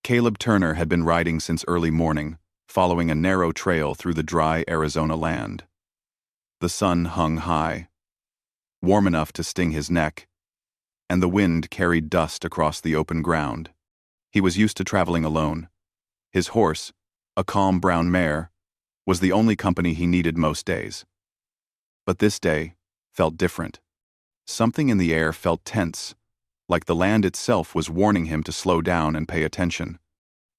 Caleb Turner had been riding since early morning, following a narrow trail through the dry Arizona land. The sun hung high, warm enough to sting his neck, and the wind carried dust across the open ground. He was used to traveling alone. His horse, a calm brown mare, was the only company he needed most days. But this day felt different. Something in the air felt tense, like the land itself was warning him to slow down and pay attention.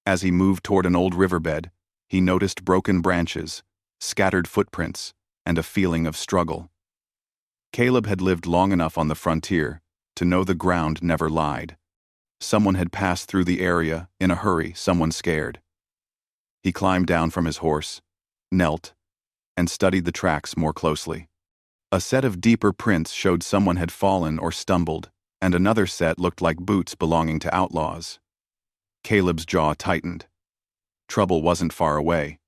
As he moved toward an old riverbed, he noticed broken branches, scattered footprints, and a feeling of struggle. Caleb had lived long enough on the frontier to know the ground never lied. Someone had passed through the area in a hurry, someone scared. He climbed down from his horse, knelt, and studied the tracks more closely. A set of deeper prints showed someone had fallen or stumbled, and another set looked like boots belonging to outlaws. Caleb's jaw tightened. Trouble wasn't far away.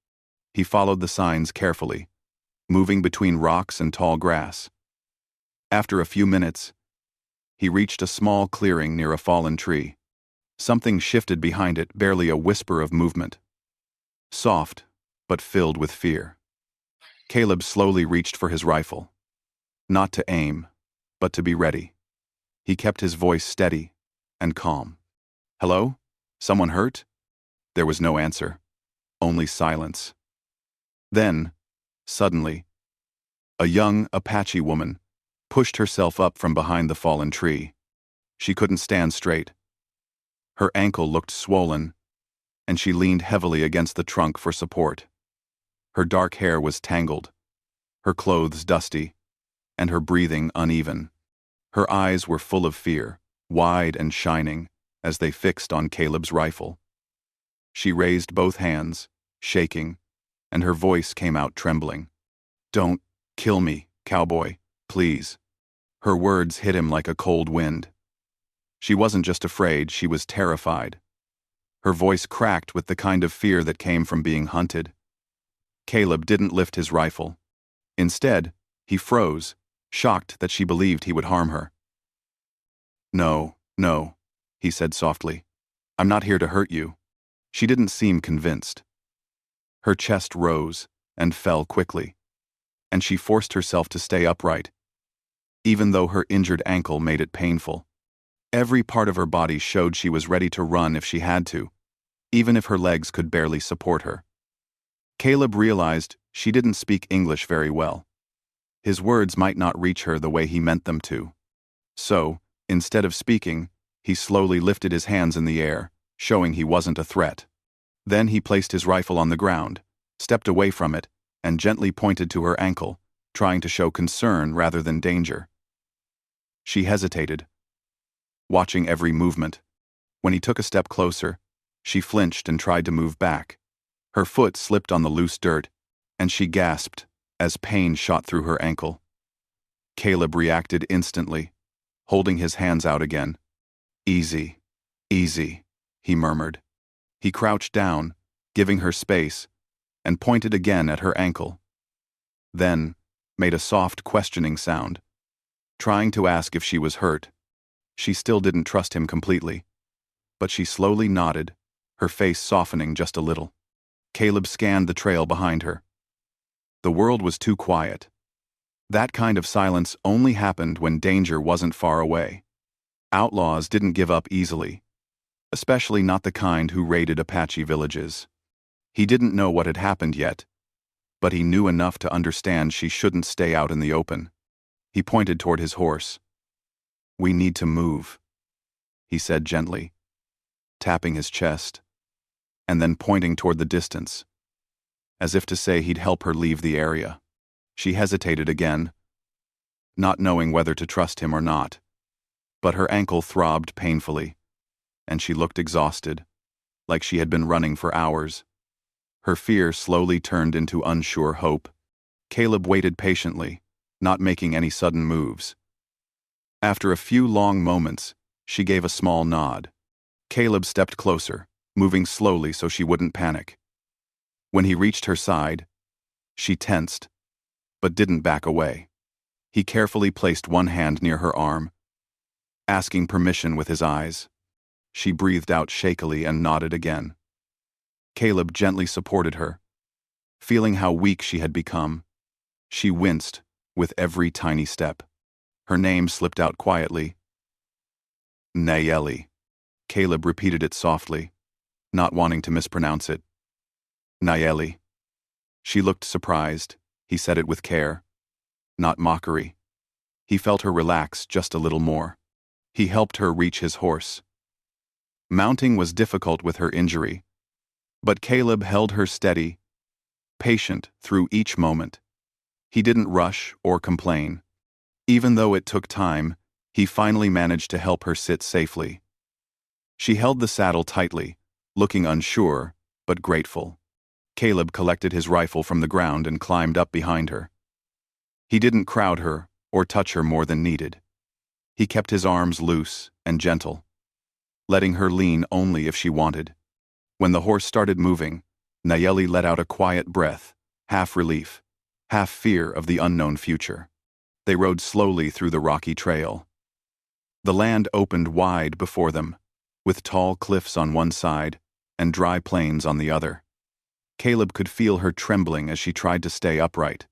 He followed the signs carefully, moving between rocks and tall grass. After a few minutes, he reached a small clearing near a fallen tree. Something shifted behind it, barely a whisper of movement. Soft, but filled with fear. Caleb slowly reached for his rifle. Not to aim, but to be ready. He kept his voice steady and calm. "Hello? Someone hurt?" There was no answer, only silence. Then, suddenly, a young Apache woman pushed herself up from behind the fallen tree. She couldn't stand straight. Her ankle looked swollen, and she leaned heavily against the trunk for support. Her dark hair was tangled, her clothes dusty, and her breathing uneven. Her eyes were full of fear, wide and shining, as they fixed on Caleb's rifle. She raised both hands, shaking, and her voice came out trembling. "Don't kill me, cowboy, please." Her words hit him like a cold wind. She wasn't just afraid, she was terrified. Her voice cracked with the kind of fear that came from being hunted. Caleb didn't lift his rifle. Instead, he froze, shocked that she believed he would harm her. "No, no," he said softly. "I'm not here to hurt you." She didn't seem convinced. Her chest rose and fell quickly, and she forced herself to stay upright, even though her injured ankle made it painful. Every part of her body showed she was ready to run if she had to, even if her legs could barely support her. Caleb realized she didn't speak English very well. His words might not reach her the way he meant them to. So, instead of speaking, he slowly lifted his hands in the air, showing he wasn't a threat. Then he placed his rifle on the ground, stepped away from it, and gently pointed to her ankle, trying to show concern rather than danger. She hesitated, watching every movement. When he took a step closer, she flinched and tried to move back. Her foot slipped on the loose dirt, and she gasped as pain shot through her ankle. Caleb reacted instantly, holding his hands out again. "Easy, easy," he murmured. He crouched down, giving her space, and pointed again at her ankle. Then, made a soft questioning sound, trying to ask if she was hurt. She still didn't trust him completely, but she slowly nodded, her face softening just a little. Caleb scanned the trail behind her. The world was too quiet. That kind of silence only happened when danger wasn't far away. Outlaws didn't give up easily, especially not the kind who raided Apache villages. He didn't know what had happened yet, but he knew enough to understand she shouldn't stay out in the open. He pointed toward his horse. "We need to move," he said gently, tapping his chest, and then pointing toward the distance, as if to say he'd help her leave the area. She hesitated again, not knowing whether to trust him or not, but her ankle throbbed painfully, and she looked exhausted, like she had been running for hours. Her fear slowly turned into unsure hope. Caleb waited patiently, not making any sudden moves. After a few long moments, she gave a small nod. Caleb stepped closer, moving slowly so she wouldn't panic. When he reached her side, she tensed, but didn't back away. He carefully placed one hand near her arm, asking permission with his eyes. She breathed out shakily and nodded again. Caleb gently supported her. Feeling how weak she had become, she winced with every tiny step. Her name slipped out quietly. Nayeli. Caleb repeated it softly, not wanting to mispronounce it. Nayeli. She looked surprised. He said it with care, not mockery. He felt her relax just a little more. He helped her reach his horse. Mounting was difficult with her injury, but Caleb held her steady, patient through each moment. He didn't rush or complain. Even though it took time, he finally managed to help her sit safely. She held the saddle tightly, looking unsure, but grateful. Caleb collected his rifle from the ground and climbed up behind her. He didn't crowd her or touch her more than needed. He kept his arms loose and gentle, letting her lean only if she wanted. When the horse started moving, Nayeli let out a quiet breath, half relief, half fear of the unknown future. They rode slowly through the rocky trail. The land opened wide before them, with tall cliffs on one side and dry plains on the other. Caleb could feel her trembling as she tried to stay upright.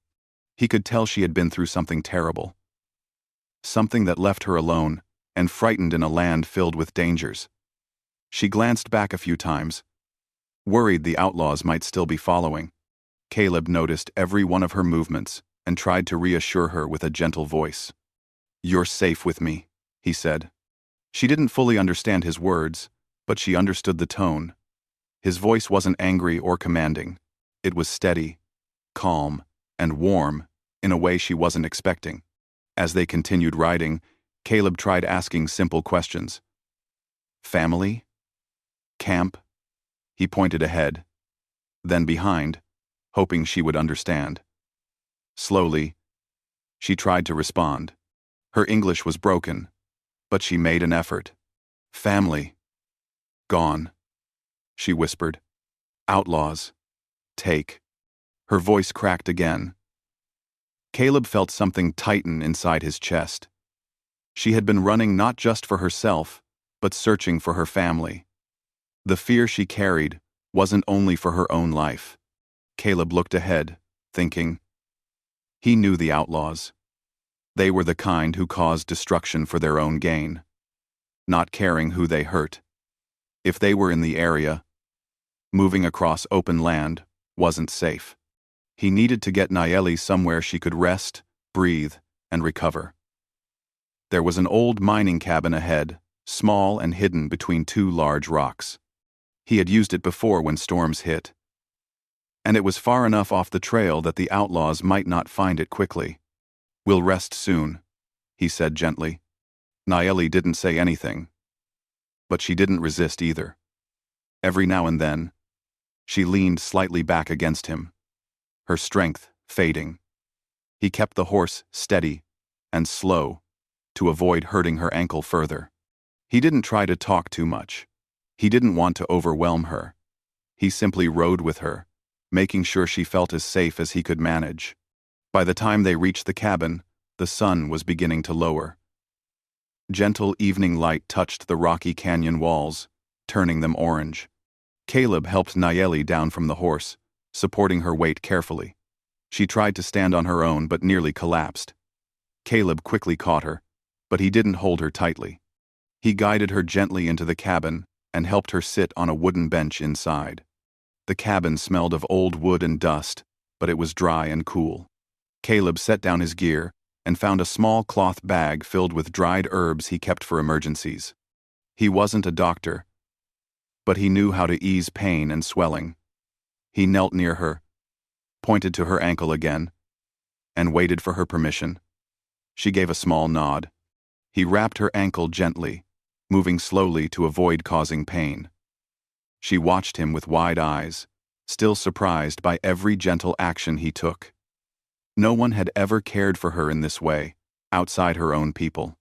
He could tell she had been through something terrible. Something that left her alone and frightened in a land filled with dangers. She glanced back a few times, worried the outlaws might still be following. Caleb noticed every one of her movements and tried to reassure her with a gentle voice. "You're safe with me," he said. She didn't fully understand his words, but she understood the tone. His voice wasn't angry or commanding. It was steady, calm, and warm in a way she wasn't expecting. As they continued riding, Caleb tried asking simple questions. Family? Camp? He pointed ahead, then behind, hoping she would understand. Slowly, she tried to respond. Her English was broken, but she made an effort. Family. Gone, she whispered. Outlaws. Take. Her voice cracked again. Caleb felt something tighten inside his chest. She had been running not just for herself, but searching for her family. The fear she carried wasn't only for her own life. Caleb looked ahead, thinking. He knew the outlaws. They were the kind who caused destruction for their own gain, not caring who they hurt. If they were in the area, moving across open land wasn't safe. He needed to get Nayeli somewhere she could rest, breathe, and recover. There was an old mining cabin ahead, small and hidden between two large rocks. He had used it before when storms hit. And it was far enough off the trail that the outlaws might not find it quickly. We'll rest soon, he said gently. Nayeli didn't say anything, but she didn't resist either. Every now and then, she leaned slightly back against him, her strength fading. He kept the horse steady and slow to avoid hurting her ankle further. He didn't try to talk too much. He didn't want to overwhelm her. He simply rode with her, making sure she felt as safe as he could manage. By the time they reached the cabin, the sun was beginning to lower. Gentle evening light touched the rocky canyon walls, turning them orange. Caleb helped Nayeli down from the horse, supporting her weight carefully. She tried to stand on her own but nearly collapsed. Caleb quickly caught her, but he didn't hold her tightly. He guided her gently into the cabin and helped her sit on a wooden bench inside. The cabin smelled of old wood and dust, but it was dry and cool. Caleb set down his gear and found a small cloth bag filled with dried herbs he kept for emergencies. He wasn't a doctor, but he knew how to ease pain and swelling. He knelt near her, pointed to her ankle again, and waited for her permission. She gave a small nod. He wrapped her ankle gently, moving slowly to avoid causing pain. She watched him with wide eyes, still surprised by every gentle action he took. No one had ever cared for her in this way, outside her own people.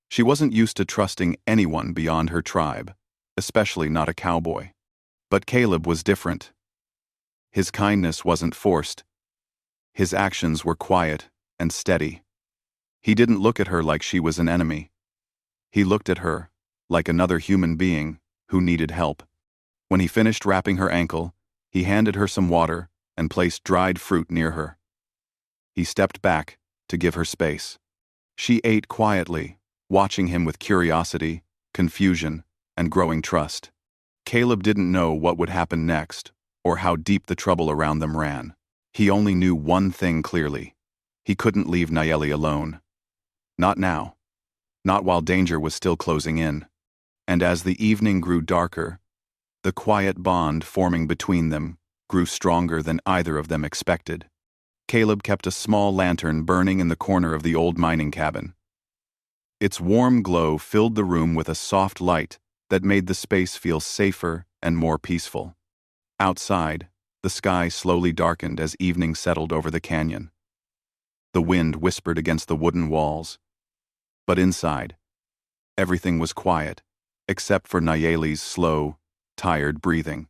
She wasn't used to trusting anyone beyond her tribe, especially not a cowboy. But Caleb was different. His kindness wasn't forced. His actions were quiet and steady. He didn't look at her like she was an enemy. He looked at her like another human being who needed help. When he finished wrapping her ankle, he handed her some water and placed dried fruit near her. He stepped back to give her space. She ate quietly, watching him with curiosity, confusion, and growing trust. Caleb didn't know what would happen next, or how deep the trouble around them ran. He only knew one thing clearly. He couldn't leave Nayeli alone. Not now. Not while danger was still closing in. And as the evening grew darker, the quiet bond forming between them grew stronger than either of them expected. Caleb kept a small lantern burning in the corner of the old mining cabin. Its warm glow filled the room with a soft light that made the space feel safer and more peaceful. Outside, the sky slowly darkened as evening settled over the canyon. The wind whispered against the wooden walls. But inside, everything was quiet, except for Nayeli's slow, tired breathing.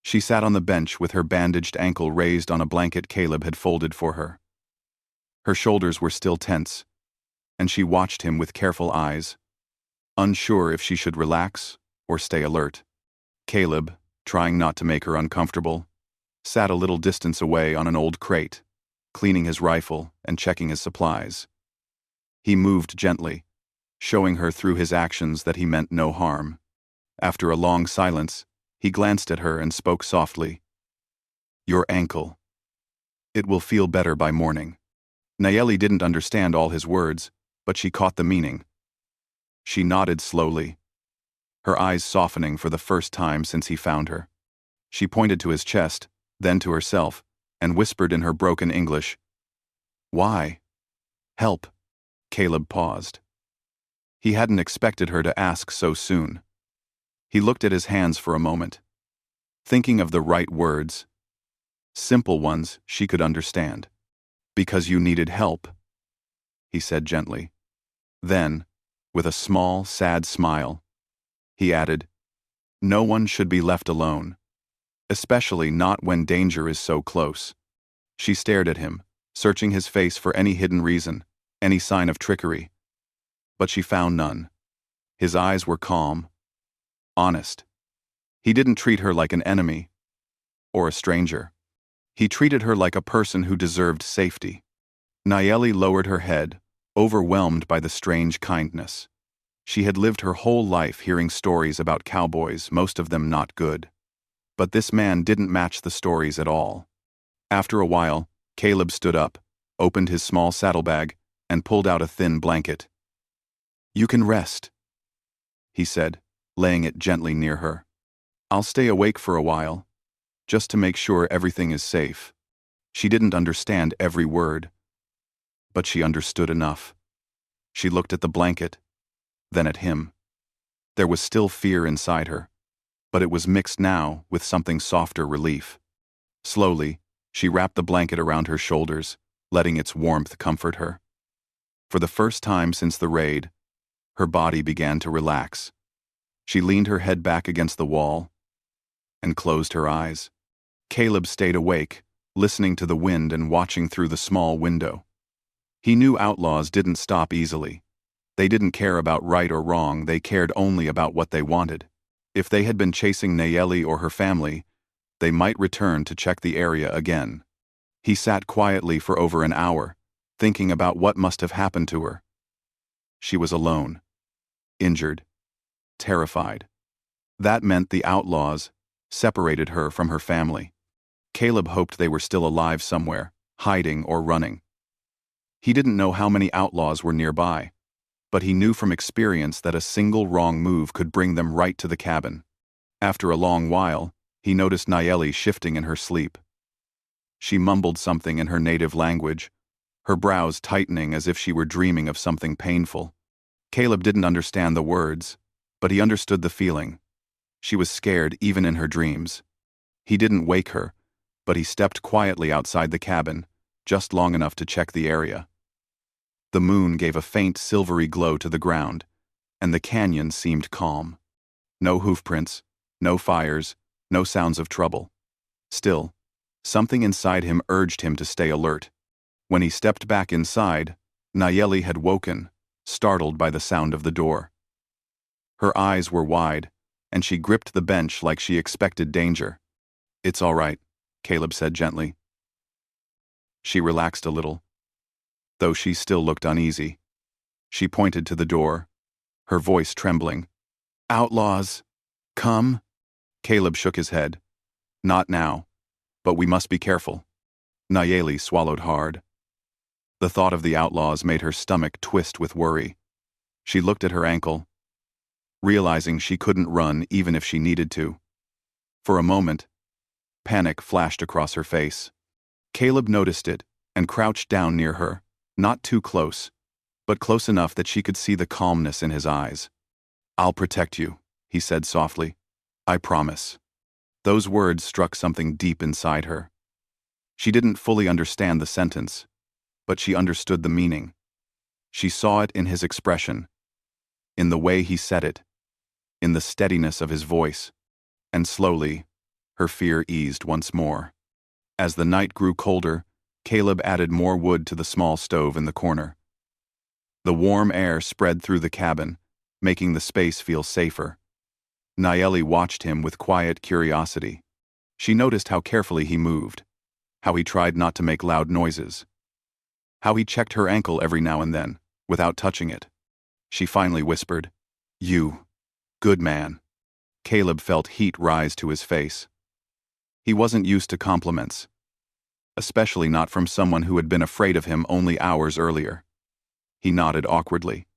She sat on the bench with her bandaged ankle raised on a blanket Caleb had folded for her. Her shoulders were still tense, and she watched him with careful eyes, unsure if she should relax or stay alert. Caleb, trying not to make her uncomfortable, sat a little distance away on an old crate, cleaning his rifle and checking his supplies. He moved gently, showing her through his actions that he meant no harm. After a long silence, he glanced at her and spoke softly. "Your ankle. It will feel better by morning." Nayeli didn't understand all his words, but she caught the meaning. She nodded slowly, her eyes softening for the first time since he found her. She pointed to his chest, then to herself, and whispered in her broken English, "Why? Help." Caleb paused. He hadn't expected her to ask so soon. He looked at his hands for a moment, thinking of the right words, simple ones she could understand. "Because you needed help," he said gently. Then, with a small, sad smile, he added, "No one should be left alone, especially not when danger is so close." She stared at him, searching his face for any hidden reason, any sign of trickery. But she found none. His eyes were calm, honest. He didn't treat her like an enemy or a stranger. He treated her like a person who deserved safety. Nayeli lowered her head, overwhelmed by the strange kindness. She had lived her whole life hearing stories about cowboys, most of them not good. But this man didn't match the stories at all. After a while, Caleb stood up, opened his small saddlebag, and pulled out a thin blanket. "You can rest," he said, laying it gently near her. "I'll stay awake for a while, just to make sure everything is safe." She didn't understand every word, but she understood enough. She looked at the blanket, then at him. There was still fear inside her, but it was mixed now with something softer relief. Slowly, she wrapped the blanket around her shoulders, letting its warmth comfort her. For the first time since the raid, her body began to relax. She leaned her head back against the wall and closed her eyes. Caleb stayed awake, listening to the wind and watching through the small window. He knew outlaws didn't stop easily. They didn't care about right or wrong, they cared only about what they wanted. If they had been chasing Nayeli or her family, they might return to check the area again. He sat quietly for over an hour, thinking about what must have happened to her. She was alone, injured, terrified. That meant the outlaws separated her from her family. Caleb hoped they were still alive somewhere, hiding or running. He didn't know how many outlaws were nearby, but he knew from experience that a single wrong move could bring them right to the cabin. After a long while, he noticed Nayeli shifting in her sleep. She mumbled something in her native language, her brows tightening as if she were dreaming of something painful. Caleb didn't understand the words, but he understood the feeling. She was scared even in her dreams. He didn't wake her, but he stepped quietly outside the cabin, just long enough to check the area. The moon gave a faint silvery glow to the ground, and the canyon seemed calm. No hoofprints, no fires, no sounds of trouble. Still, something inside him urged him to stay alert. When he stepped back inside, Nayeli had woken, startled by the sound of the door. Her eyes were wide, and she gripped the bench like she expected danger. "It's all right," Caleb said gently. She relaxed a little, though she still looked uneasy. She pointed to the door, her voice trembling. "Outlaws, come?" Caleb shook his head. "Not now, but we must be careful." Nayeli swallowed hard. The thought of the outlaws made her stomach twist with worry. She looked at her ankle, realizing she couldn't run even if she needed to. For a moment, panic flashed across her face. Caleb noticed it and crouched down near her, not too close, but close enough that she could see the calmness in his eyes. "I'll protect you," he said softly. "I promise." Those words struck something deep inside her. She didn't fully understand the sentence, but she understood the meaning. She saw it in his expression, in the way he said it, in the steadiness of his voice, and slowly, her fear eased once more. As the night grew colder, Caleb added more wood to the small stove in the corner. The warm air spread through the cabin, making the space feel safer. Nayeli watched him with quiet curiosity. She noticed how carefully he moved, how he tried not to make loud noises, how he checked her ankle every now and then, without touching it. She finally whispered, "You, good man." Caleb felt heat rise to his face. He wasn't used to compliments, especially not from someone who had been afraid of him only hours earlier. He nodded awkwardly.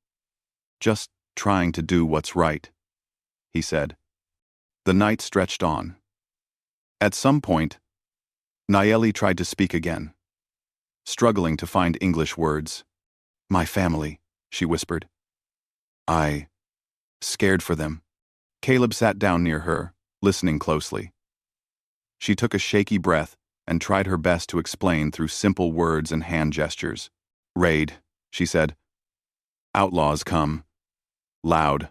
"Just trying to do what's right," he said. The night stretched on. At some point, Nayeli tried to speak again, struggling to find English words. "My family," she whispered. "I scared for them." Caleb sat down near her, listening closely. She took a shaky breath and tried her best to explain through simple words and hand gestures. "Raid," she said. "Outlaws come. Loud.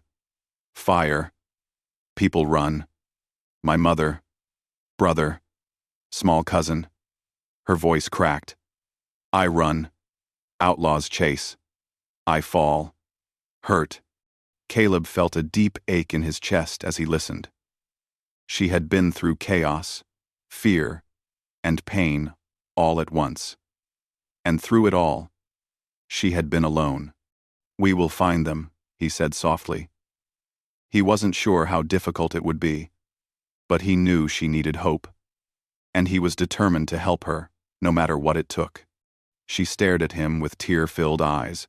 Fire. People run. My mother, brother, small cousin." Her voice cracked. "I run. Outlaws chase. I fall. Hurt." Caleb felt a deep ache in his chest as he listened. She had been through chaos, fear, and pain all at once. And through it all, she had been alone. "We will find them," he said softly. He wasn't sure how difficult it would be, but he knew she needed hope, and he was determined to help her, no matter what it took. She stared at him with tear-filled eyes,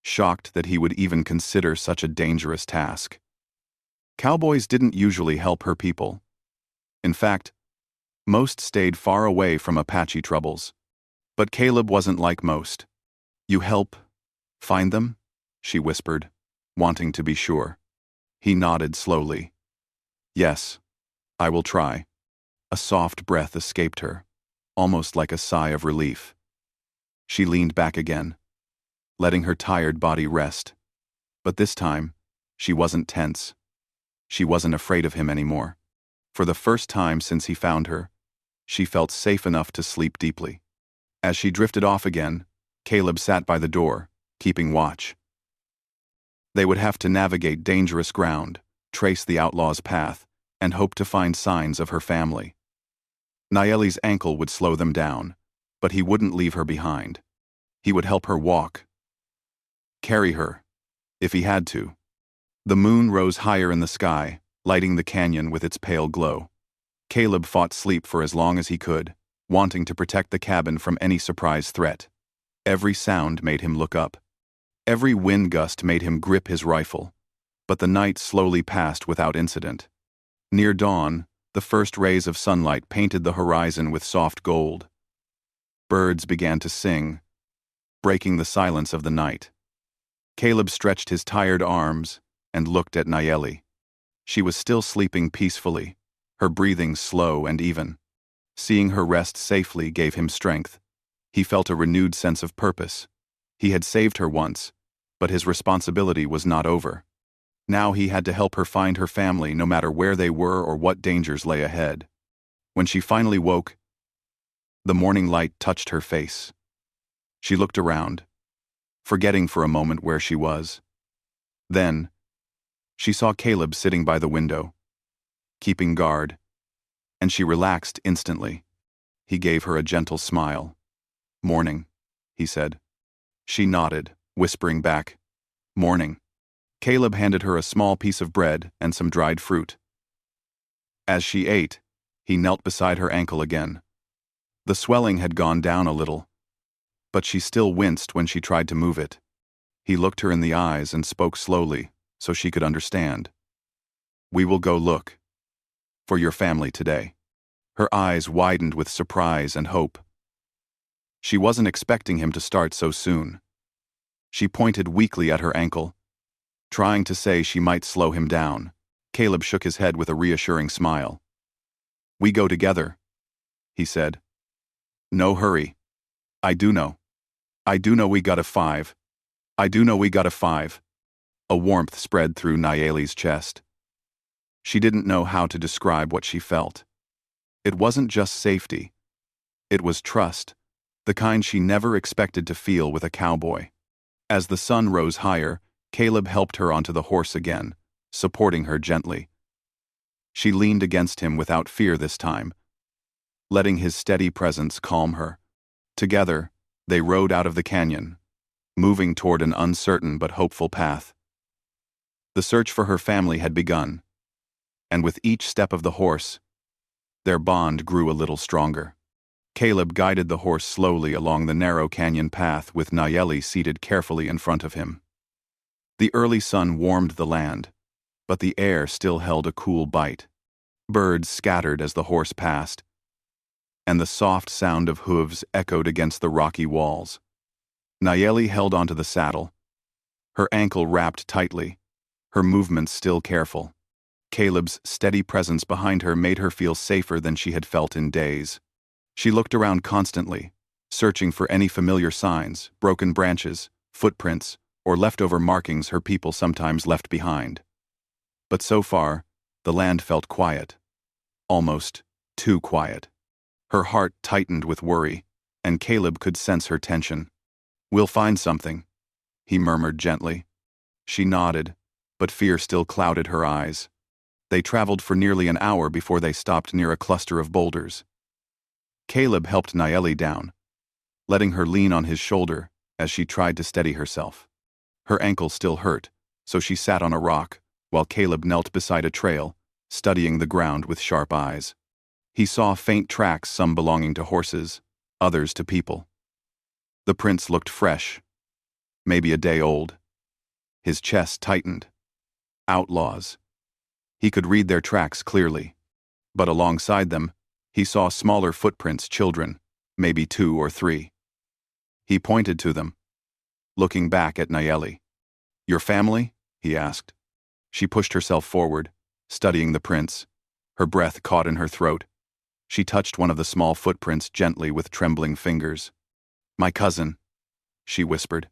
shocked that he would even consider such a dangerous task. Cowboys didn't usually help her people. In fact, most stayed far away from Apache troubles. But Caleb wasn't like most. "You help find them?" she whispered, wanting to be sure. He nodded slowly. "Yes, I will try." A soft breath escaped her, almost like a sigh of relief. She leaned back again, letting her tired body rest. But this time, she wasn't tense. She wasn't afraid of him anymore. For the first time since he found her, she felt safe enough to sleep deeply. As she drifted off again, Caleb sat by the door, keeping watch. They would have to navigate dangerous ground, trace the outlaw's path, and hope to find signs of her family. Nayeli's ankle would slow them down, but he wouldn't leave her behind. He would help her walk, carry her, if he had to. The moon rose higher in the sky, lighting the canyon with its pale glow. Caleb fought sleep for as long as he could, wanting to protect the cabin from any surprise threat. Every sound made him look up. Every wind gust made him grip his rifle. But the night slowly passed without incident. Near dawn, the first rays of sunlight painted the horizon with soft gold. Birds began to sing, breaking the silence of the night. Caleb stretched his tired arms and looked at Nayeli. She was still sleeping peacefully, her breathing slow and even. Seeing her rest safely gave him strength. He felt a renewed sense of purpose. He had saved her once, but his responsibility was not over. Now he had to help her find her family no matter where they were or what dangers lay ahead. When she finally woke, the morning light touched her face. She looked around, forgetting for a moment where she was. Then, she saw Caleb sitting by the window, keeping guard, and she relaxed instantly. He gave her a gentle smile. "Morning," he said. She nodded, whispering back, "Morning." Caleb handed her a small piece of bread and some dried fruit. As she ate, he knelt beside her ankle again. The swelling had gone down a little, but she still winced when she tried to move it. He looked her in the eyes and spoke slowly, so she could understand. "We will go look for your family today." Her eyes widened with surprise and hope. She wasn't expecting him to start so soon. She pointed weakly at her ankle, trying to say she might slow him down. Caleb shook his head with a reassuring smile. "We go together," he said. "No hurry. I do know. I do know we got a 5. I do know we got a 5. A warmth spread through Nayeli's chest. She didn't know how to describe what she felt. It wasn't just safety. It was trust, the kind she never expected to feel with a cowboy. As the sun rose higher, Caleb helped her onto the horse again, supporting her gently. She leaned against him without fear this time, letting his steady presence calm her. Together, they rode out of the canyon, moving toward an uncertain but hopeful path. The search for her family had begun, and with each step of the horse, their bond grew a little stronger. Caleb guided the horse slowly along the narrow canyon path with Nayeli seated carefully in front of him. The early sun warmed the land, but the air still held a cool bite. Birds scattered as the horse passed, and the soft sound of hooves echoed against the rocky walls. Nayeli held onto the saddle, her ankle wrapped tightly, her movements still careful. Caleb's steady presence behind her made her feel safer than she had felt in days. She looked around constantly, searching for any familiar signs, broken branches, footprints, or leftover markings her people sometimes left behind. But so far, the land felt quiet, almost too quiet. Her heart tightened with worry, and Caleb could sense her tension. "We'll find something," he murmured gently. She nodded, but fear still clouded her eyes. They traveled for nearly an hour before they stopped near a cluster of boulders. Caleb helped Nayeli down, letting her lean on his shoulder as she tried to steady herself. Her ankle still hurt, so she sat on a rock, while Caleb knelt beside a trail, studying the ground with sharp eyes. He saw faint tracks, some belonging to horses, others to people. The prints looked fresh, maybe a day old. His chest tightened. Outlaws. He could read their tracks clearly. But alongside them, he saw smaller footprints, children, maybe 2 or 3. He pointed to them, looking back at Nayeli. "Your family?" he asked. She pushed herself forward, studying the prints, her breath caught in her throat. She touched one of the small footprints gently with trembling fingers. "My cousin," she whispered.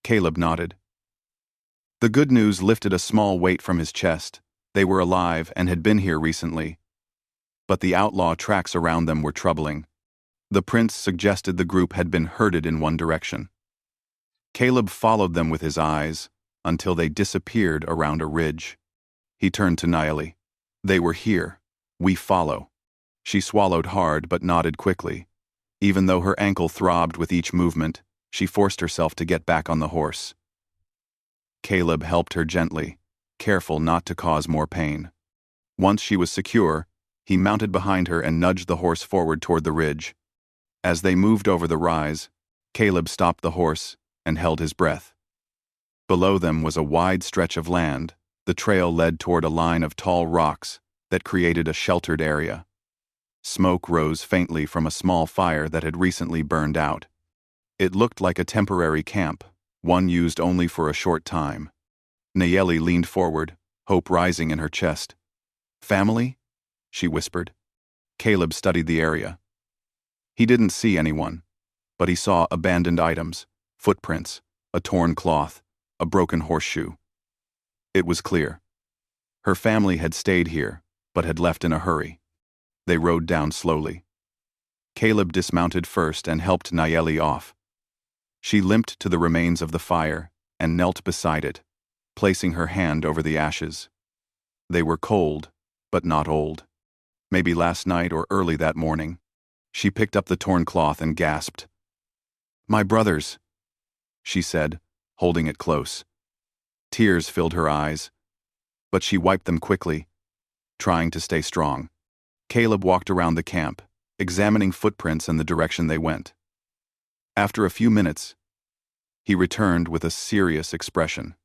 Caleb nodded. The good news lifted a small weight from his chest. They were alive and had been here recently. But the outlaw tracks around them were troubling. The prints suggested the group had been herded in one direction. Caleb followed them with his eyes until they disappeared around a ridge. He turned to Nayeli. "They were here. We follow." She swallowed hard but nodded quickly. Even though her ankle throbbed with each movement, she forced herself to get back on the horse. Caleb helped her gently, careful not to cause more pain. Once she was secure, he mounted behind her and nudged the horse forward toward the ridge. As they moved over the rise, Caleb stopped the horse and held his breath. Below them was a wide stretch of land. The trail led toward a line of tall rocks that created a sheltered area. Smoke rose faintly from a small fire that had recently burned out. It looked like a temporary camp, one used only for a short time. Nayeli leaned forward, hope rising in her chest. "Family?" she whispered. Caleb studied the area. He didn't see anyone, but he saw abandoned items, footprints, a torn cloth, a broken horseshoe. It was clear. Her family had stayed here, but had left in a hurry. They rode down slowly. Caleb dismounted first and helped Nayeli off. She limped to the remains of the fire and knelt beside it, placing her hand over the ashes. They were cold, but not old. Maybe last night or early that morning. She picked up the torn cloth and gasped. "My brothers," she said, holding it close. Tears filled her eyes, but she wiped them quickly, trying to stay strong. Caleb walked around the camp, examining footprints and the direction they went. After a few minutes, he returned with a serious expression.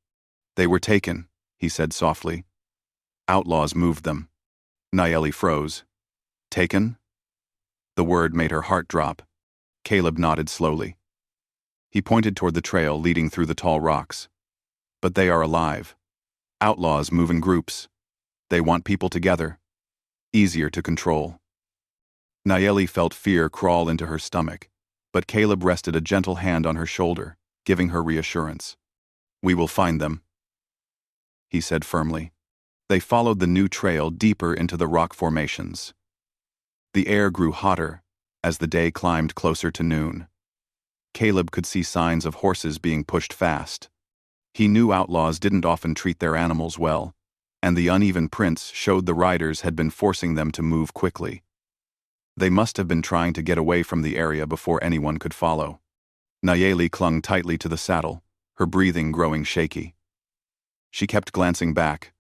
"They were taken," he said softly. "Outlaws moved them." Nayeli froze. "Taken?" The word made her heart drop. Caleb nodded slowly. He pointed toward the trail leading through the tall rocks. "But they are alive. Outlaws move in groups. They want people together. Easier to control." Nayeli felt fear crawl into her stomach, but Caleb rested a gentle hand on her shoulder, giving her reassurance. "We will find them," he said firmly. They followed the new trail deeper into the rock formations. The air grew hotter as the day climbed closer to noon. Caleb could see signs of horses being pushed fast. He knew outlaws didn't often treat their animals well, and the uneven prints showed the riders had been forcing them to move quickly. They must have been trying to get away from the area before anyone could follow. Nayeli clung tightly to the saddle, her breathing growing shaky. She kept glancing back,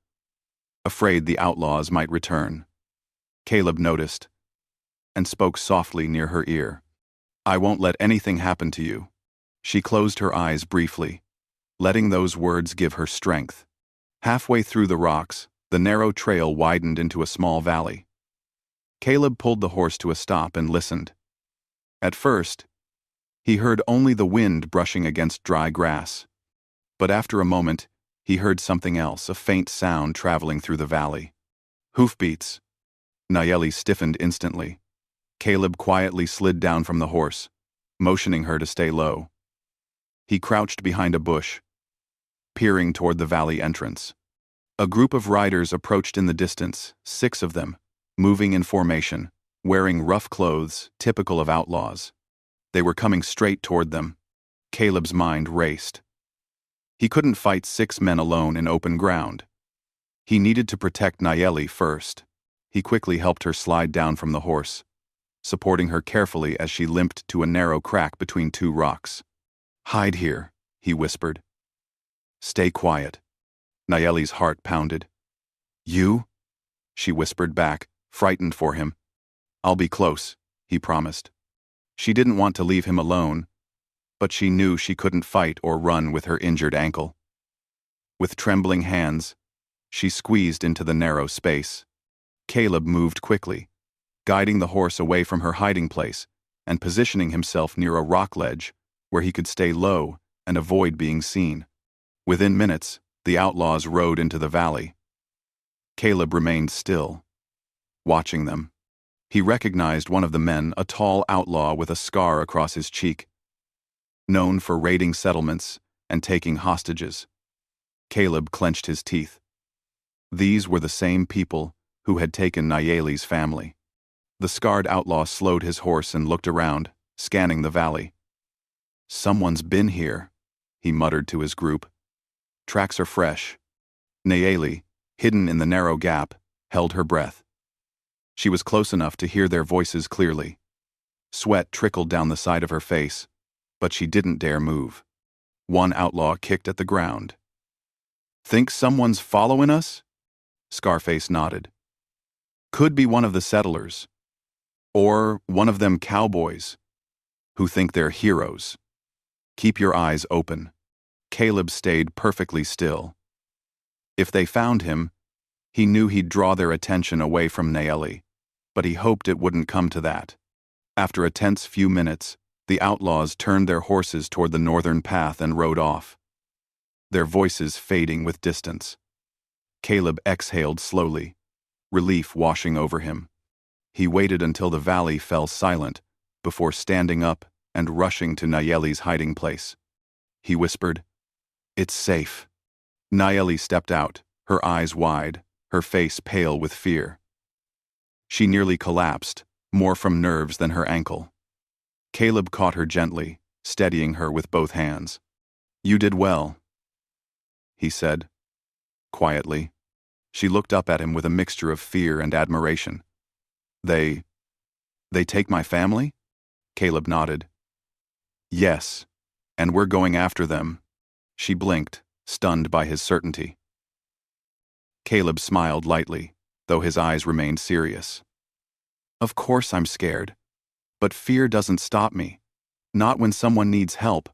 afraid the outlaws might return. Caleb noticed, and spoke softly near her ear. "I won't let anything happen to you." She closed her eyes briefly, letting those words give her strength. Halfway through the rocks, the narrow trail widened into a small valley. Caleb pulled the horse to a stop and listened. At first, he heard only the wind brushing against dry grass. But after a moment, he heard something else, a faint sound traveling through the valley. Hoofbeats. Nayeli stiffened instantly. Caleb quietly slid down from the horse, motioning her to stay low. He crouched behind a bush, peering toward the valley entrance. A group of riders approached in the distance, 6 of them, moving in formation, wearing rough clothes typical of outlaws. They were coming straight toward them. Caleb's mind raced. He couldn't fight 6 men alone in open ground. He needed to protect Nayeli first. He quickly helped her slide down from the horse, supporting her carefully as she limped to a narrow crack between 2 rocks. "Hide here," he whispered. "Stay quiet." Nayeli's heart pounded. "You?" she whispered back, frightened for him. "I'll be close," he promised. She didn't want to leave him alone, but she knew she couldn't fight or run with her injured ankle. With trembling hands, she squeezed into the narrow space. Caleb moved quickly, guiding the horse away from her hiding place and positioning himself near a rock ledge where he could stay low and avoid being seen. Within minutes, the outlaws rode into the valley. Caleb remained still, watching them. He recognized one of the men, a tall outlaw with a scar across his cheek, known for raiding settlements and taking hostages. Caleb clenched his teeth. These were the same people who had taken Nayeli's family. The scarred outlaw slowed his horse and looked around, scanning the valley. "Someone's been here," he muttered to his group. "Tracks are fresh." Nayeli, hidden in the narrow gap, held her breath. She was close enough to hear their voices clearly. Sweat trickled down the side of her face, but she didn't dare move. One outlaw kicked at the ground. "Think someone's following us?" Scarface nodded. "Could be one of the settlers. Or one of them cowboys who think they're heroes. Keep your eyes open." Caleb stayed perfectly still. If they found him, he knew he'd draw their attention away from Nayeli, but he hoped it wouldn't come to that. After a tense few minutes, the outlaws turned their horses toward the northern path and rode off, their voices fading with distance. Caleb exhaled slowly, relief washing over him. He waited until the valley fell silent before standing up and rushing to Nayeli's hiding place. He whispered, "It's safe." Nayeli stepped out, her eyes wide, her face pale with fear. She nearly collapsed, more from nerves than her ankle. Caleb caught her gently, steadying her with both hands. "You did well," he said, quietly. She looked up at him with a mixture of fear and admiration. They take my family? Caleb nodded. Yes, and we're going after them. She blinked, stunned by his certainty. Caleb smiled lightly, though his eyes remained serious. Of course I'm scared. But fear doesn't stop me. Not when someone needs help.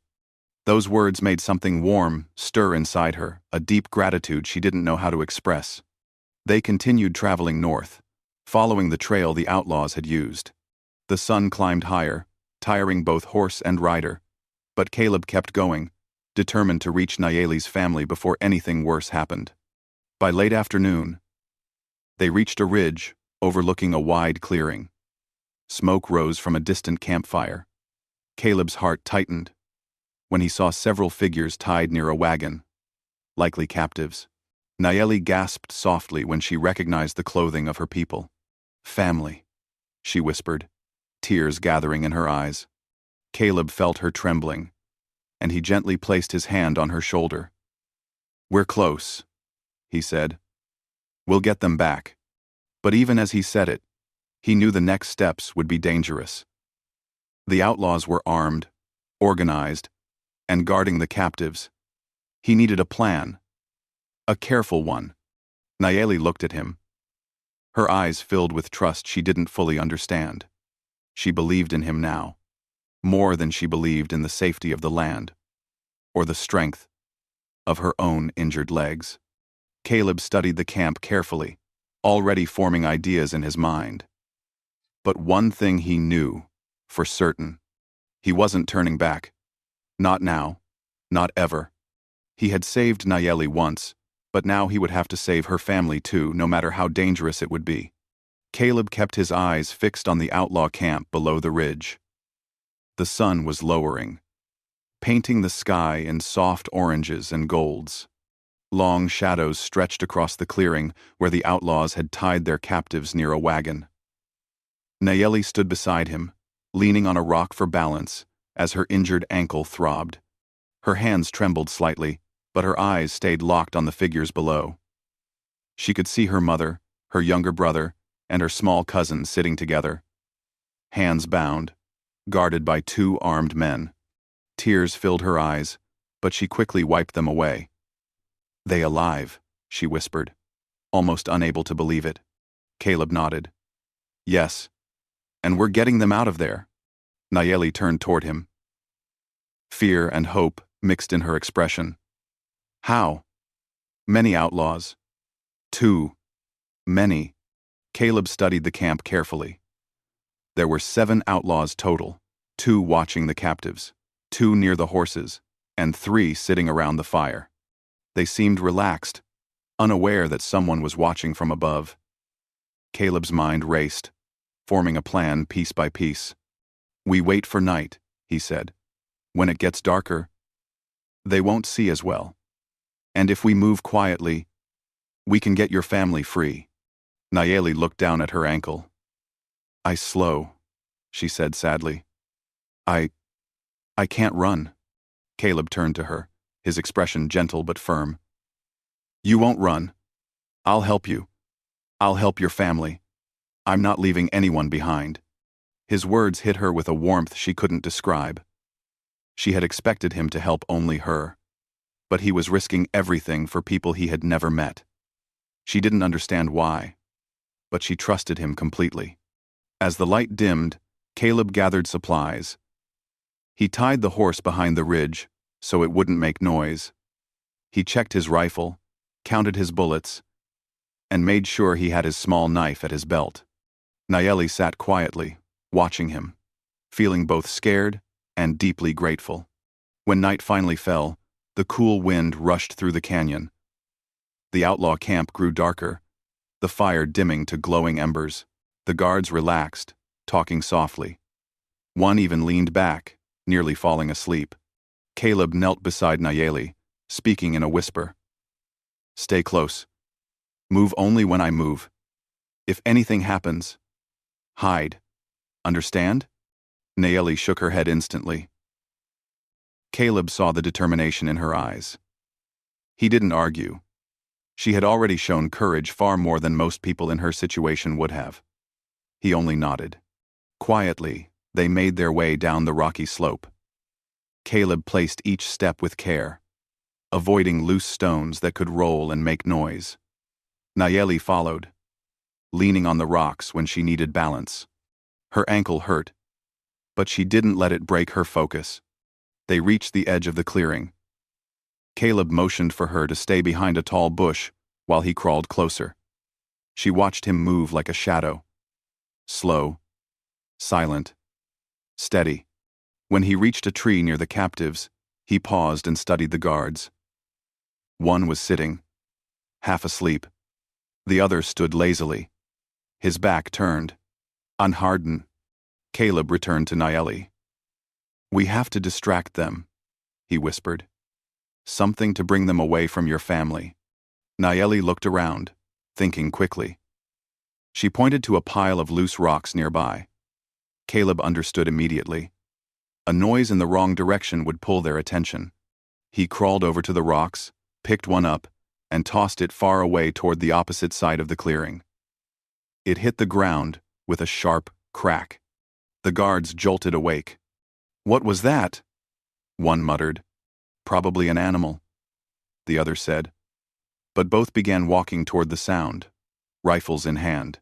Those words made something warm stir inside her, a deep gratitude she didn't know how to express. They continued traveling north, following the trail the outlaws had used. The sun climbed higher, tiring both horse and rider, but Caleb kept going, determined to reach Nayeli's family before anything worse happened. By late afternoon, they reached a ridge overlooking a wide clearing. Smoke rose from a distant campfire. Caleb's heart tightened when he saw several figures tied near a wagon, likely captives. Nayeli gasped softly when she recognized the clothing of her people. Family, she whispered, tears gathering in her eyes. Caleb felt her trembling, and he gently placed his hand on her shoulder. We're close, he said. We'll get them back. But even as he said it, he knew the next steps would be dangerous. The outlaws were armed, organized, and guarding the captives. He needed a plan. A careful one. Nayeli looked at him. Her eyes filled with trust she didn't fully understand. She believed in him now, more than she believed in the safety of the land, or the strength of her own injured legs. Caleb studied the camp carefully, already forming ideas in his mind. But one thing he knew, for certain. He wasn't turning back. Not now. Not ever. He had saved Nayeli once, but now he would have to save her family too, no matter how dangerous it would be. Caleb kept his eyes fixed on the outlaw camp below the ridge. The sun was lowering, painting the sky in soft oranges and golds. Long shadows stretched across the clearing where the outlaws had tied their captives near a wagon. Nayeli stood beside him, leaning on a rock for balance as her injured ankle throbbed. Her hands trembled slightly, but her eyes stayed locked on the figures below. She could see her mother, her younger brother, and her small cousin sitting together. Hands bound, guarded by two armed men. Tears filled her eyes, but she quickly wiped them away. They alive, she whispered, almost unable to believe it. Caleb nodded. Yes. And we're getting them out of there. Nayeli turned toward him. Fear and hope mixed in her expression. How? Many outlaws. Too many. Caleb studied the camp carefully. There were 7 outlaws total, 2 watching the captives, 2 near the horses, and 3 sitting around the fire. They seemed relaxed, unaware that someone was watching from above. Caleb's mind raced, forming a plan piece by piece. We wait for night, he said. When it gets darker, they won't see as well. And if we move quietly, we can get your family free. Nayeli looked down at her ankle. I slow, she said sadly. I can't run. Caleb turned to her, his expression gentle but firm. You won't run. I'll help you. I'll help your family. I'm not leaving anyone behind. His words hit her with a warmth she couldn't describe. She had expected him to help only her, but he was risking everything for people he had never met. She didn't understand why, but she trusted him completely. As the light dimmed, Caleb gathered supplies. He tied the horse behind the ridge so it wouldn't make noise. He checked his rifle, counted his bullets, and made sure he had his small knife at his belt. Nayeli sat quietly, watching him, feeling both scared and deeply grateful. When night finally fell, the cool wind rushed through the canyon. The outlaw camp grew darker, the fire dimming to glowing embers. The guards relaxed, talking softly. One even leaned back, nearly falling asleep. Caleb knelt beside Nayeli, speaking in a whisper. Stay close. Move only when I move. If anything happens, hide. Understand? Nayeli shook her head instantly. Caleb saw the determination in her eyes. He didn't argue. She had already shown courage far more than most people in her situation would have. He only nodded. Quietly, they made their way down the rocky slope. Caleb placed each step with care, avoiding loose stones that could roll and make noise. Nayeli followed, leaning on the rocks when she needed balance. Her ankle hurt, but she didn't let it break her focus. They reached the edge of the clearing. Caleb motioned for her to stay behind a tall bush while he crawled closer. She watched him move like a shadow. Slow, silent, steady. When he reached a tree near the captives, he paused and studied the guards. One was sitting, half asleep. The other stood lazily, his back turned. Unhardened, Caleb returned to Nayeli. "We have to distract them," he whispered. "Something to bring them away from your family." Nayeli looked around, thinking quickly. She pointed to a pile of loose rocks nearby. Caleb understood immediately. A noise in the wrong direction would pull their attention. He crawled over to the rocks, picked one up, and tossed it far away toward the opposite side of the clearing. It hit the ground with a sharp crack. The guards jolted awake. "What was that?" One muttered. "Probably an animal," the other said. But both began walking toward the sound, rifles in hand.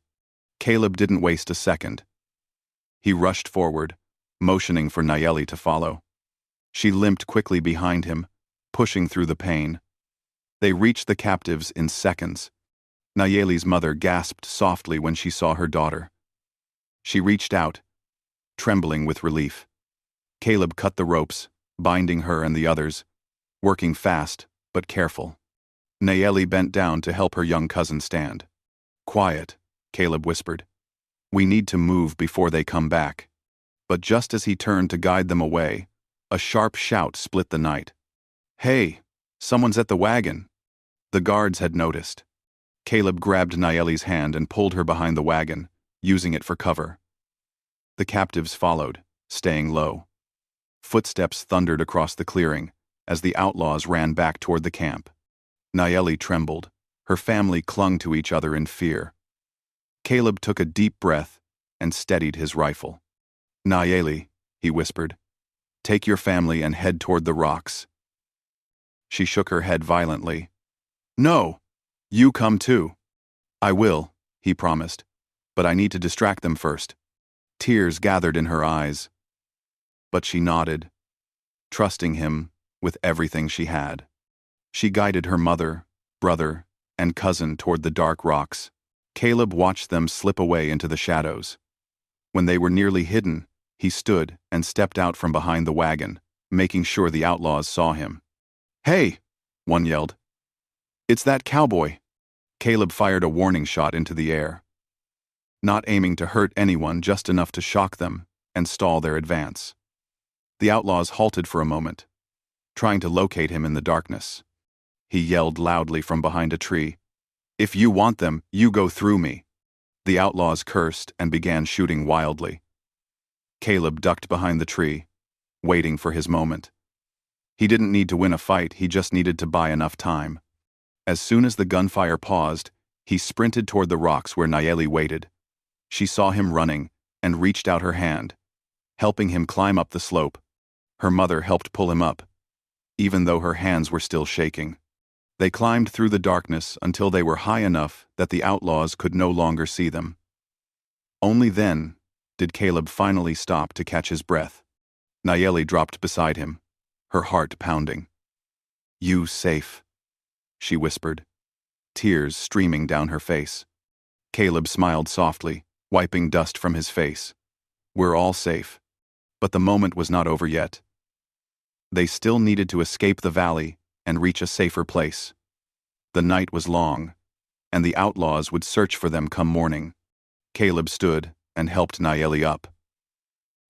Caleb didn't waste a second. He rushed forward, motioning for Nayeli to follow. She limped quickly behind him, pushing through the pain. They reached the captives in seconds. Nayeli's mother gasped softly when she saw her daughter. She reached out, trembling with relief. Caleb cut the ropes, binding her and the others, working fast but careful. Nayeli bent down to help her young cousin stand. "Quiet," Caleb whispered. "We need to move before they come back." But just as he turned to guide them away, a sharp shout split the night. "Hey, someone's at the wagon!" The guards had noticed. Caleb grabbed Nayeli's hand and pulled her behind the wagon, using it for cover. The captives followed, staying low. Footsteps thundered across the clearing as the outlaws ran back toward the camp. Nayeli trembled. Her family clung to each other in fear. Caleb took a deep breath and steadied his rifle. "Nayeli," he whispered, "take your family and head toward the rocks." She shook her head violently. "No! You come too." "I will," he promised, "but I need to distract them first." Tears gathered in her eyes. But she nodded, trusting him with everything she had. She guided her mother, brother, and cousin toward the dark rocks. Caleb watched them slip away into the shadows. When they were nearly hidden, he stood and stepped out from behind the wagon, making sure the outlaws saw him. "Hey!" one yelled. "It's that cowboy!" Caleb fired a warning shot into the air, not aiming to hurt anyone, just enough to shock them and stall their advance. The outlaws halted for a moment, trying to locate him in the darkness. He yelled loudly from behind a tree, "If you want them, you go through me." The outlaws cursed and began shooting wildly. Caleb ducked behind the tree, waiting for his moment. He didn't need to win a fight, he just needed to buy enough time. As soon as the gunfire paused, he sprinted toward the rocks where Nayeli waited. She saw him running and reached out her hand, helping him climb up the slope. Her mother helped pull him up, even though her hands were still shaking. They climbed through the darkness until they were high enough that the outlaws could no longer see them. Only then did Caleb finally stop to catch his breath. Nayeli dropped beside him, her heart pounding. "You safe," she whispered, tears streaming down her face. Caleb smiled softly, wiping dust from his face. "We're all safe." But the moment was not over yet. They still needed to escape the valley and reach a safer place. The night was long, and the outlaws would search for them come morning. Caleb stood and helped Nayeli up.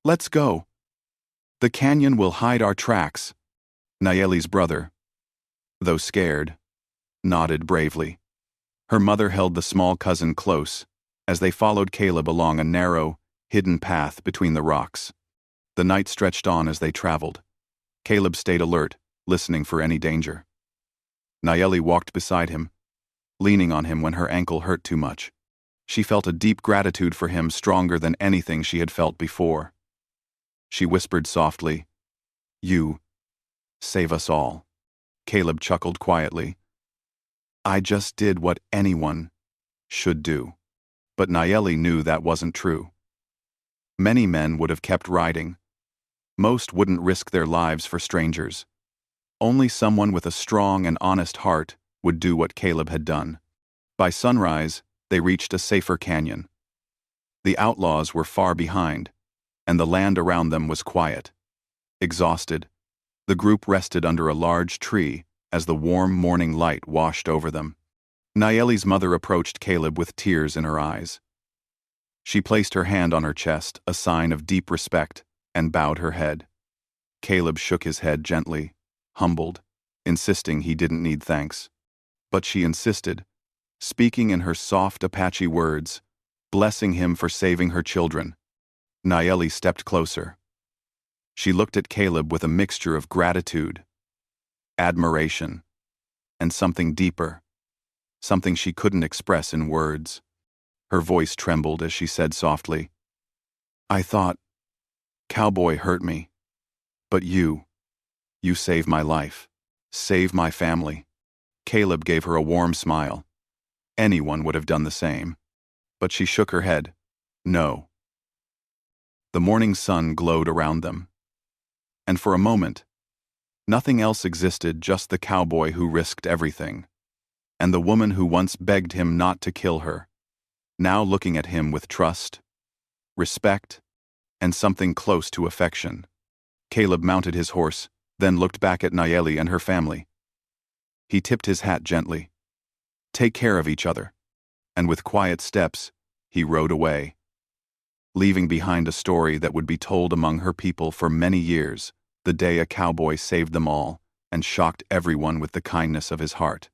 "Let's go. The canyon will hide our tracks." Nayeli's brother, though scared, nodded bravely. Her mother held the small cousin close as they followed Caleb along a narrow, hidden path between the rocks. The night stretched on as they traveled. Caleb stayed alert, listening for any danger. Nayeli walked beside him, leaning on him when her ankle hurt too much. She felt a deep gratitude for him, stronger than anything she had felt before. She whispered softly, "You save us all." Caleb chuckled quietly. "I just did what anyone should do." But Nayeli knew that wasn't true. Many men would have kept riding. Most wouldn't risk their lives for strangers. Only someone with a strong and honest heart would do what Caleb had done. By sunrise, they reached a safer canyon. The outlaws were far behind, and the land around them was quiet. Exhausted, the group rested under a large tree as the warm morning light washed over them. Nayeli's mother approached Caleb with tears in her eyes. She placed her hand on her chest, a sign of deep respect, and bowed her head. Caleb shook his head gently, humbled, insisting he didn't need thanks. But she insisted, speaking in her soft Apache words, blessing him for saving her children. Nayeli stepped closer. She looked at Caleb with a mixture of gratitude, admiration, and something deeper, something she couldn't express in words. Her voice trembled as she said softly, "I thought Cowboy hurt me, but you saved my life, saved my family." Caleb gave her a warm smile. Anyone would have done the same. But she shook her head. No. The morning sun glowed around them. And for a moment, nothing else existed, just the cowboy who risked everything, and the woman who once begged him not to kill her, now looking at him with trust, respect, and something close to affection. Caleb mounted his horse, then looked back at Nayeli and her family. He tipped his hat gently. "Take care of each other." And with quiet steps, he rode away, leaving behind a story that would be told among her people for many years, the day a cowboy saved them all and shocked everyone with the kindness of his heart.